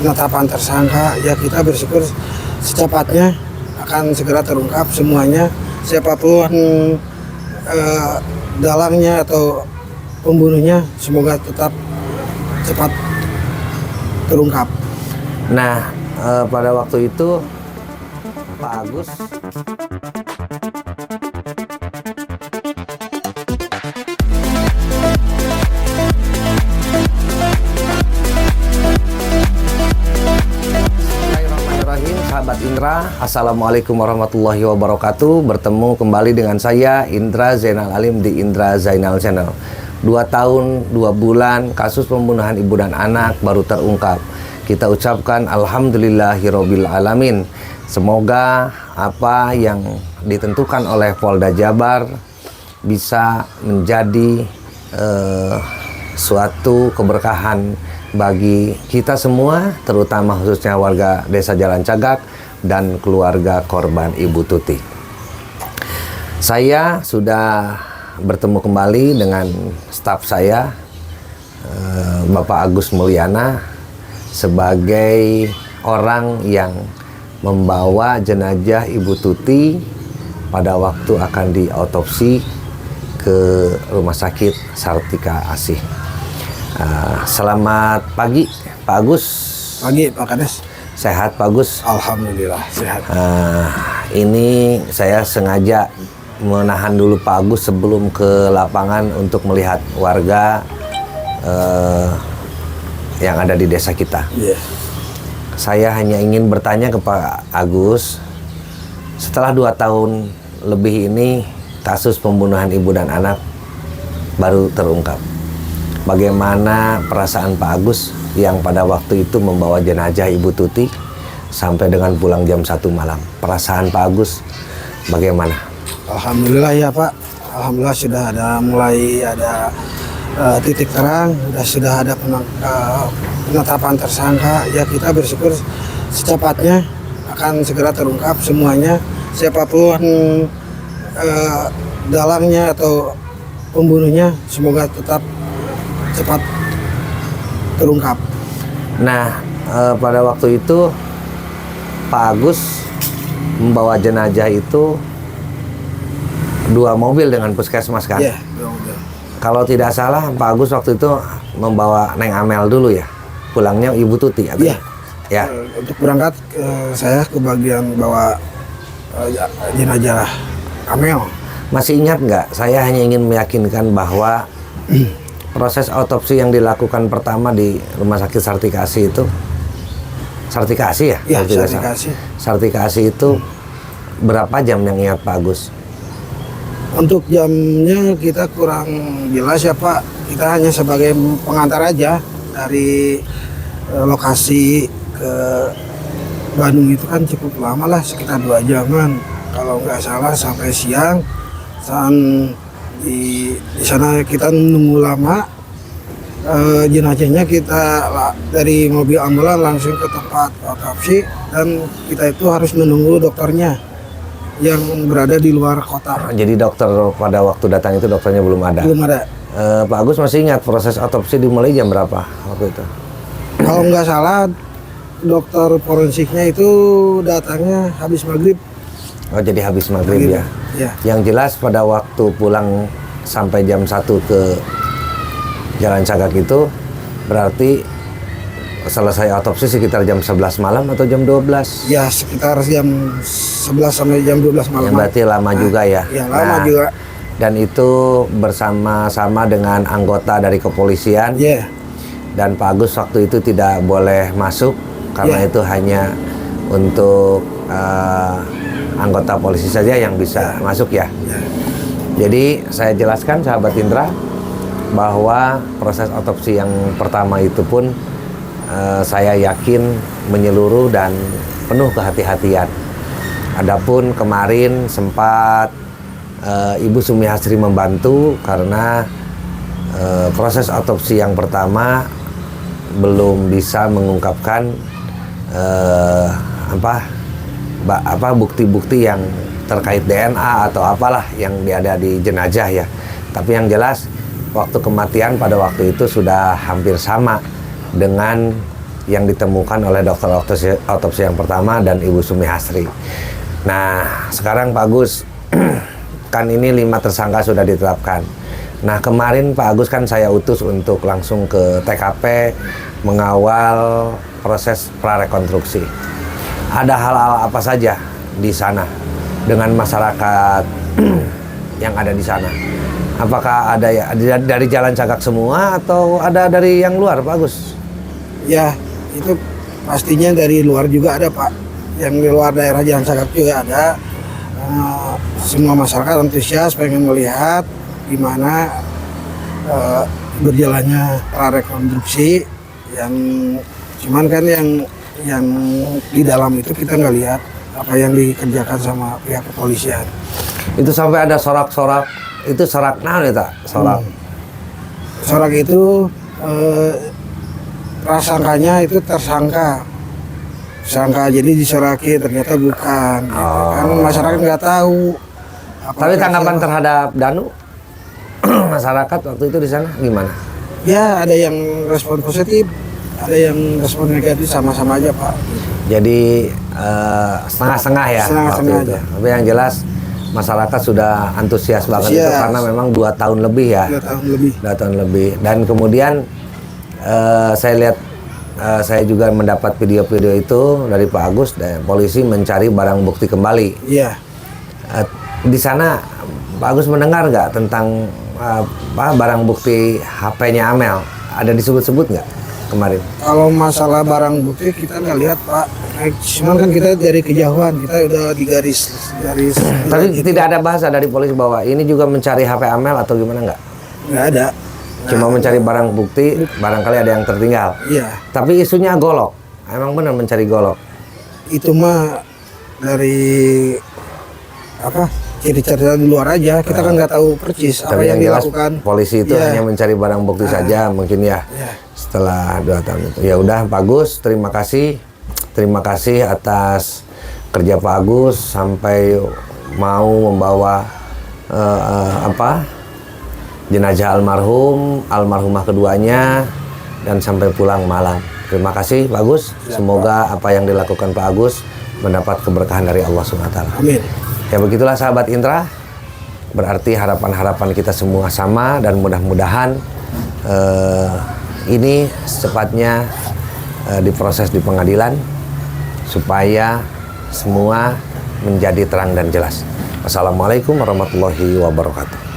penetapan tersangka, ya kita bersyukur secepatnya akan segera terungkap semuanya, siapapun dalangnya atau pembunuhnya, semoga tetap cepat terungkap. Nah, pada waktu itu Pak Agus Sahabat Indra, Assalamualaikum warahmatullahi wabarakatuh. Bertemu kembali dengan saya Indra Zainal Alim di Indra Zainal Channel. 2 tahun 2 bulan kasus pembunuhan ibu dan anak baru terungkap. Kita ucapkan alhamdulillahirabbil alamin. Semoga apa yang ditentukan oleh Polda Jabar bisa menjadi suatu keberkahan bagi kita semua, terutama khususnya warga Desa Jalan Cagak dan keluarga korban Ibu Tuti. Saya sudah bertemu kembali dengan staf saya, Bapak Agus Mulyana, sebagai orang yang membawa jenazah Ibu Tuti pada waktu akan diautopsi ke Rumah Sakit Sartika Asih. Selamat pagi Pak Agus. Pagi Pak Kades. Sehat Pak Agus? Alhamdulillah sehat. Ini saya sengaja menahan dulu Pak Agus sebelum ke lapangan untuk melihat warga yang ada di desa kita. Yeah. Saya hanya ingin bertanya ke Pak Agus, setelah 2 tahun lebih ini kasus pembunuhan ibu dan anak baru terungkap. Bagaimana perasaan Pak Agus yang pada waktu itu membawa jenazah Ibu Tuti sampai dengan pulang jam 1 malam? Perasaan Pak Agus bagaimana? Alhamdulillah ya Pak. Alhamdulillah sudah mulai ada titik terang, sudah ada penetapan tersangka. Ya kita bersyukur secepatnya akan segera terungkap semuanya, siapapun dalangnya atau pembunuhnya, semoga tetap cepat terungkap. Nah, pada waktu itu Pak Agus membawa jenazah itu 2 mobil dengan puskesmas kan? Iya, 2 mobil. Kalau tidak salah Pak Agus waktu itu membawa Neng Amel dulu ya? Pulangnya Ibu Tuti? Iya. Ya. Untuk berangkat saya ke bagian bawa jenazah Amel. Masih ingat nggak? Saya hanya ingin meyakinkan bahwa proses autopsi yang dilakukan pertama di Rumah Sakit Sartika Asih itu, Sartika Asih ya? Iya, Sartika Asih. Sartika Asih itu berapa jam yang ingat Pak Agus? Untuk jamnya kita kurang jelas ya Pak. Kita hanya sebagai pengantar aja dari lokasi ke Bandung itu kan cukup lama lah, sekitar 2 jaman. Kalau nggak salah sampai siang. Di sana kita nunggu lama, jenazahnya kita dari mobil ambulan langsung ke tempat autopsi, dan kita itu harus menunggu dokternya yang berada di luar kota. Jadi dokter pada waktu datang itu dokternya belum ada? Belum ada. Pak Agus masih ingat proses autopsi dimulai jam berapa waktu itu? Kalau nggak salah dokter forensiknya itu datangnya habis maghrib. Oh, jadi habis maghrib ya? Ya. Yang jelas pada waktu pulang sampai jam 1 ke Jalan Cagak itu berarti selesai autopsi sekitar jam 11 malam atau jam 12? Ya, sekitar jam 11 sampai jam 12 malam. Ya, berarti lama juga ya? Ya, lama juga. Dan itu bersama-sama dengan anggota dari kepolisian. Iya. Dan Pak Agus waktu itu tidak boleh masuk karena itu hanya untuk anggota polisi saja yang bisa masuk ya. Jadi saya jelaskan sahabat Indra bahwa proses autopsi yang pertama itu pun saya yakin menyeluruh dan penuh kehati-hatian. Adapun kemarin sempat Ibu Sumi Hasri membantu karena proses autopsi yang pertama belum bisa mengungkapkan bukti-bukti yang terkait DNA atau apalah yang ada di jenazah ya. Tapi yang jelas waktu kematian pada waktu itu sudah hampir sama dengan yang ditemukan oleh dokter otopsi yang pertama dan Ibu Sumi Hasri. Nah, sekarang Pak Agus, kan ini 5 tersangka sudah ditetapkan. Nah, kemarin Pak Agus kan saya utus untuk langsung ke TKP mengawal proses prarekonstruksi. Ada hal-hal apa saja di sana dengan masyarakat yang ada di sana? Apakah ada ya dari Jalan Cagak semua atau ada dari yang luar, Pak Agus? Ya, itu pastinya dari luar juga ada, Pak. Yang di luar daerah Jalan Cagak juga ada. Semua masyarakat antusias pengen melihat gimana berjalannya prarekonstruksi. Yang cuman kan yang di dalam itu kita nggak lihat apa yang dikerjakan sama pihak kepolisian. Itu sampai ada sorak-sorak. Itu sorak naon ya, tak? Sorak. Sorak itu prasangkanya itu tersangka. Jadi disoraki ternyata bukan. Gitu. Kan masyarakat nggak tahu. Tapi tanggapan terhadap Danu masyarakat waktu itu di sana gimana? Ya, ada yang respon positif, ada yang respon negatif, sama-sama aja, Pak. Jadi setengah-setengah ya. Setengah-setengah waktu itu. aja. Tapi yang jelas masyarakat sudah antusias banget itu karena memang 2 tahun lebih ya. 2 tahun lebih. 2 tahun lebih. Dan kemudian saya lihat, saya juga mendapat video-video itu dari Pak Agus, dan polisi mencari barang bukti kembali. Iya. Di sana Pak Agus mendengar nggak tentang barang bukti HP-nya Amel? Ada disebut-sebut nggak kemarin? Kalau masalah barang bukti kita nggak lihat, Pak. Cuman kan kita dari kejauhan, kita udah di garis. Tapi tidak ada bahasa dari polisi bahwa ini juga mencari HP Amel atau gimana nggak? Nggak ada. Cuma mencari barang bukti, barangkali ada yang tertinggal. Iya. Tapi isunya golok. Emang benar mencari golok? Itu mah dari ciri-ciri di luar aja. Kita kan nggak tahu persis apa Tapi yang jelas dilakukan. polisi itu Iya. hanya mencari barang bukti saja mungkin ya. Iya. Setelah 2 tahun itu. Ya udah, Pak Agus, terima kasih. Terima kasih atas kerja Pak Agus sampai mau membawa jenazah almarhumah keduanya dan sampai pulang malam. Terima kasih Pak Agus. Semoga apa yang dilakukan Pak Agus mendapat keberkahan dari Allah SWT. Amin. Ya begitulah sahabat Intra. Berarti harapan-harapan kita semua sama dan mudah-mudahan ini secepatnya diproses di pengadilan supaya semua menjadi terang dan jelas. Wassalamualaikum warahmatullahi wabarakatuh.